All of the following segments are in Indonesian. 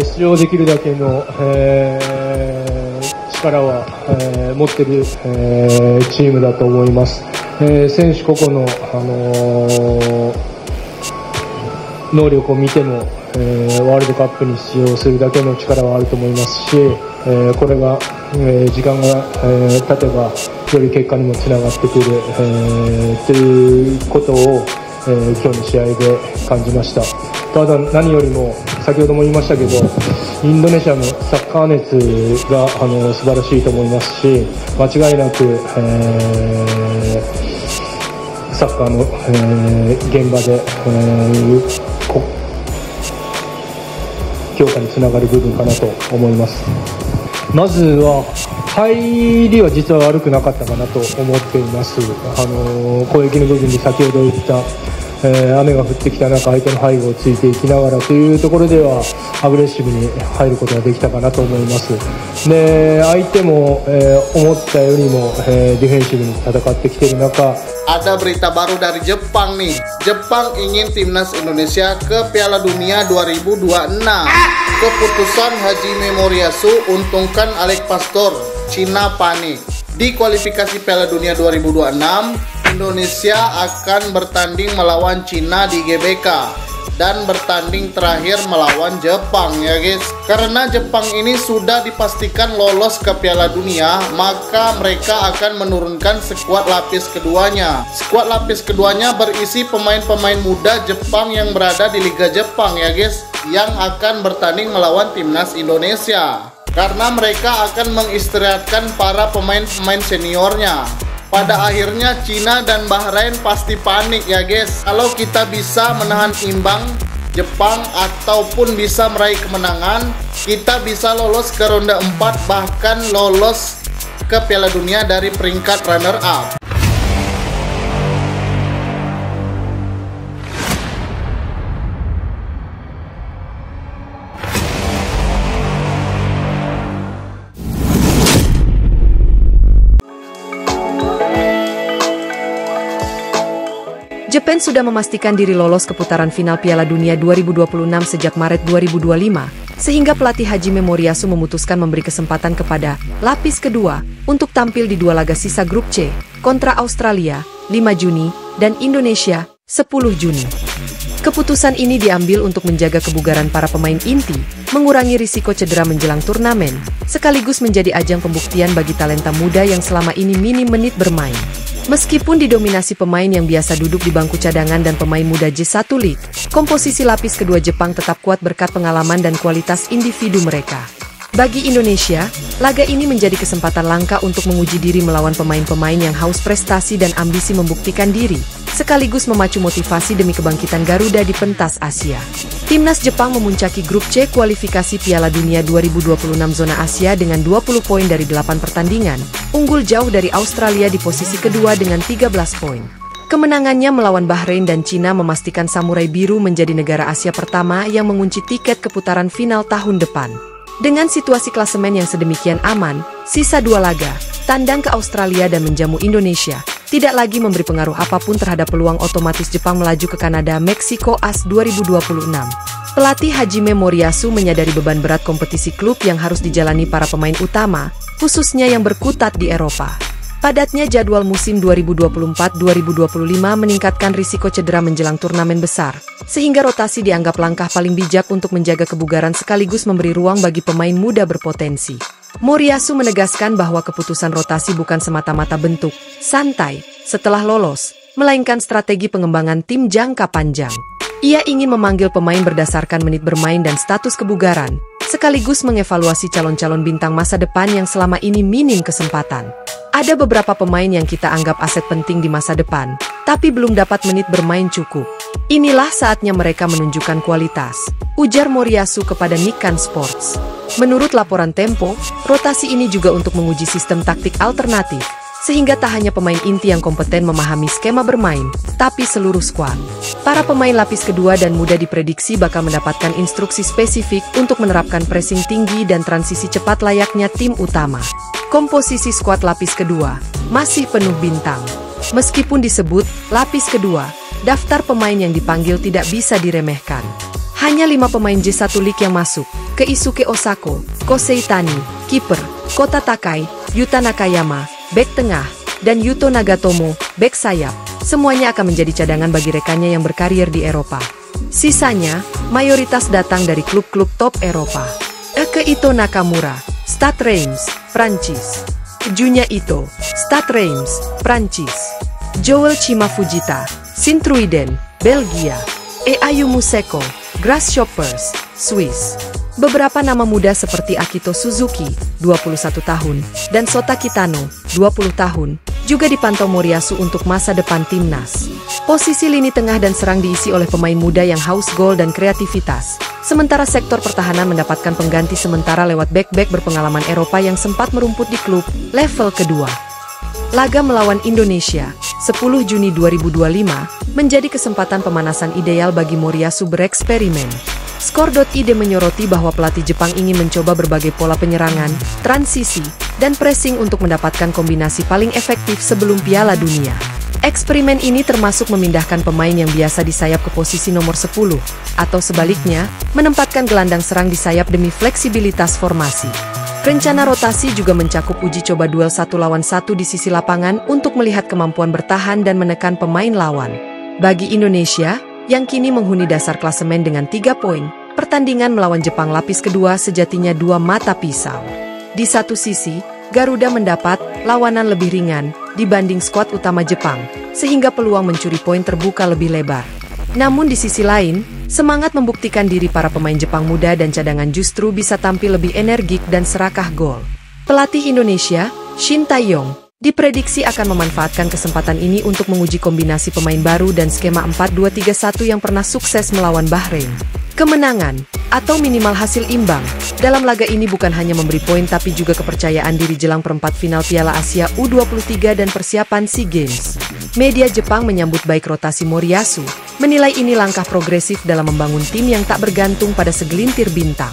出場できるだけの、力は、持っている、チームだと思います。選手個々の、能力を見ても、ワールドカップに出場するだけの力はあると思いますし、これが、時間が、経てばより結果にもつながってくる、ということを、今日の試合で感じました。ただ何よりも先ほども言いましたけど、インドネシアのサッカー熱が素晴らしいと思いますし、間違いなく、サッカーの、現場で、強化につながる部分かなと思います。まずは入りは実は悪くなかったかなと思っています。攻撃の部分に先ほど言った、雨が降ってきた中、相手の背後をついていきながらというところではアグレッシブに入ることができたかなと思います。で、相手も、思ったよりも、ディフェンシブに戦ってきている中、Ada berita baru dari Jepang nih. Jepang ingin timnas Indonesia ke Piala Dunia 2026. Keputusan Hajime Moriyasu untungkan Alex Pastor. Cina panik. Di kualifikasi Piala Dunia 2026, Indonesia akan bertanding melawan Cina di GBK dan bertanding terakhir melawan Jepang ya guys. Karena Jepang ini sudah dipastikan lolos ke Piala Dunia, maka mereka akan menurunkan skuad lapis keduanya. Skuad lapis keduanya berisi pemain-pemain muda Jepang yang berada di Liga Jepang ya guys, yang akan bertanding melawan timnas Indonesia. Karena mereka akan mengistirahatkan para pemain-pemain seniornya. Pada akhirnya Cina dan Bahrain pasti panik ya guys. Kalau kita bisa menahan imbang Jepang ataupun bisa meraih kemenangan, kita bisa lolos ke ronde 4, bahkan lolos ke Piala Dunia dari peringkat runner up. Jepang sudah memastikan diri lolos ke putaran final Piala Dunia 2026 sejak Maret 2025, sehingga pelatih Hajime Moriyasu memutuskan memberi kesempatan kepada lapis kedua untuk tampil di dua laga sisa grup C kontra Australia 5 Juni dan Indonesia 10 Juni. Keputusan ini diambil untuk menjaga kebugaran para pemain inti, mengurangi risiko cedera menjelang turnamen, sekaligus menjadi ajang pembuktian bagi talenta muda yang selama ini minim menit bermain. Meskipun didominasi pemain yang biasa duduk di bangku cadangan dan pemain muda J1 League, komposisi lapis kedua Jepang tetap kuat berkat pengalaman dan kualitas individu mereka. Bagi Indonesia, laga ini menjadi kesempatan langka untuk menguji diri melawan pemain-pemain yang haus prestasi dan ambisi membuktikan diri, sekaligus memacu motivasi demi kebangkitan Garuda di pentas Asia. Timnas Jepang memuncaki grup C kualifikasi Piala Dunia 2026 zona Asia dengan 20 poin dari 8 pertandingan, unggul jauh dari Australia di posisi kedua dengan 13 poin. Kemenangannya melawan Bahrain dan Cina memastikan Samurai Biru menjadi negara Asia pertama yang mengunci tiket ke putaran final tahun depan. Dengan situasi klasemen yang sedemikian aman, sisa 2 laga, tandang ke Australia dan menjamu Indonesia, tidak lagi memberi pengaruh apapun terhadap peluang otomatis Jepang melaju ke Kanada Meksiko AS 2026. Pelatih Hajime Moriyasu menyadari beban berat kompetisi klub yang harus dijalani para pemain utama, khususnya yang berkutat di Eropa. Padatnya jadwal musim 2024-2025 meningkatkan risiko cedera menjelang turnamen besar, sehingga rotasi dianggap langkah paling bijak untuk menjaga kebugaran sekaligus memberi ruang bagi pemain muda berpotensi. Moriyasu menegaskan bahwa keputusan rotasi bukan semata-mata bentuk santai setelah lolos, melainkan strategi pengembangan tim jangka panjang. Ia ingin memanggil pemain berdasarkan menit bermain dan status kebugaran, sekaligus mengevaluasi calon-calon bintang masa depan yang selama ini minim kesempatan. Ada beberapa pemain yang kita anggap aset penting di masa depan, tapi belum dapat menit bermain cukup. Inilah saatnya mereka menunjukkan kualitas, ujar Moriyasu kepada Nikkan Sports. Menurut laporan Tempo, rotasi ini juga untuk menguji sistem taktik alternatif, sehingga tak hanya pemain inti yang kompeten memahami skema bermain, tapi seluruh skuad. Para pemain lapis kedua dan muda diprediksi bakal mendapatkan instruksi spesifik untuk menerapkan pressing tinggi dan transisi cepat layaknya tim utama. Komposisi skuad lapis kedua masih penuh bintang. Meskipun disebut lapis kedua, daftar pemain yang dipanggil tidak bisa diremehkan. Hanya 5 pemain J1 League yang masuk, Keisuke Osako, Kosei Tani, kiper, Kota Takai, Yuta Nakayama, bek tengah, dan Yuto Nagatomo, bek sayap. Semuanya akan menjadi cadangan bagi rekannya yang berkarir di Eropa. Sisanya, mayoritas datang dari klub-klub top Eropa. Keito Nakamura, Stade Reims, Prancis. Junya Ito, Stade Reims, Prancis. Joel Chimafujita, Sint-Truiden, Belgia. Ayu Museko, Grasshoppers, Swiss. Beberapa nama muda seperti Akito Suzuki, 21 tahun, dan Sota Kitano, 20 tahun, juga dipantau Moriyasu untuk masa depan timnas. Posisi lini tengah dan serang diisi oleh pemain muda yang haus gol dan kreativitas, sementara sektor pertahanan mendapatkan pengganti sementara lewat bek-bek berpengalaman Eropa yang sempat merumput di klub level kedua. Laga melawan Indonesia, 10 Juni 2025, menjadi kesempatan pemanasan ideal bagi Moriyasu bereksperimen. Skor.id menyoroti bahwa pelatih Jepang ingin mencoba berbagai pola penyerangan, transisi, dan pressing untuk mendapatkan kombinasi paling efektif sebelum Piala Dunia. Eksperimen ini termasuk memindahkan pemain yang biasa di sayap ke posisi nomor 10, atau sebaliknya, menempatkan gelandang serang di sayap demi fleksibilitas formasi. Rencana rotasi juga mencakup uji coba duel 1 lawan 1 di sisi lapangan untuk melihat kemampuan bertahan dan menekan pemain lawan. Bagi Indonesia, yang kini menghuni dasar klasemen dengan 3 poin, pertandingan melawan Jepang lapis kedua sejatinya 2 mata pisau. Di satu sisi, Garuda mendapat lawanan lebih ringan dibanding skuad utama Jepang, sehingga peluang mencuri poin terbuka lebih lebar. Namun di sisi lain, semangat membuktikan diri para pemain Jepang muda dan cadangan justru bisa tampil lebih energik dan serakah gol. Pelatih Indonesia, Shin Tae-yong, diprediksi akan memanfaatkan kesempatan ini untuk menguji kombinasi pemain baru dan skema 4-2-3-1 yang pernah sukses melawan Bahrain. Kemenangan, atau minimal hasil imbang, dalam laga ini bukan hanya memberi poin tapi juga kepercayaan diri jelang perempat final Piala Asia U23 dan persiapan SEA Games. Media Jepang menyambut baik rotasi Moriyasu, menilai ini langkah progresif dalam membangun tim yang tak bergantung pada segelintir bintang.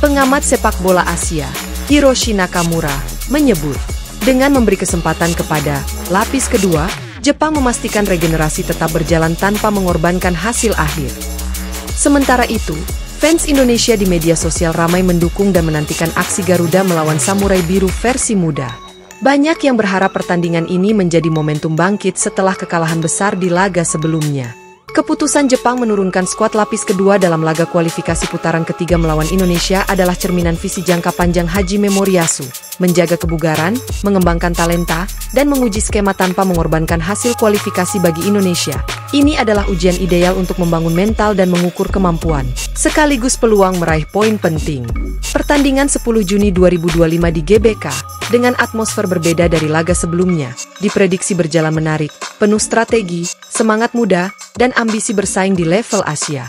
Pengamat sepak bola Asia, Hiroshi Nakamura, menyebut, dengan memberi kesempatan kepada lapis kedua, Jepang memastikan regenerasi tetap berjalan tanpa mengorbankan hasil akhir. Sementara itu, fans Indonesia di media sosial ramai mendukung dan menantikan aksi Garuda melawan Samurai Biru versi muda. Banyak yang berharap pertandingan ini menjadi momentum bangkit setelah kekalahan besar di laga sebelumnya. Keputusan Jepang menurunkan skuad lapis kedua dalam laga kualifikasi putaran ketiga melawan Indonesia adalah cerminan visi jangka panjang Hajime Moriyasu, menjaga kebugaran, mengembangkan talenta, dan menguji skema tanpa mengorbankan hasil kualifikasi bagi Indonesia. Ini adalah ujian ideal untuk membangun mental dan mengukur kemampuan, sekaligus peluang meraih poin penting. Pertandingan 10 Juni 2025 di GBK, dengan atmosfer berbeda dari laga sebelumnya, diprediksi berjalan menarik, penuh strategi, semangat muda, dan ambisi bersaing di level Asia.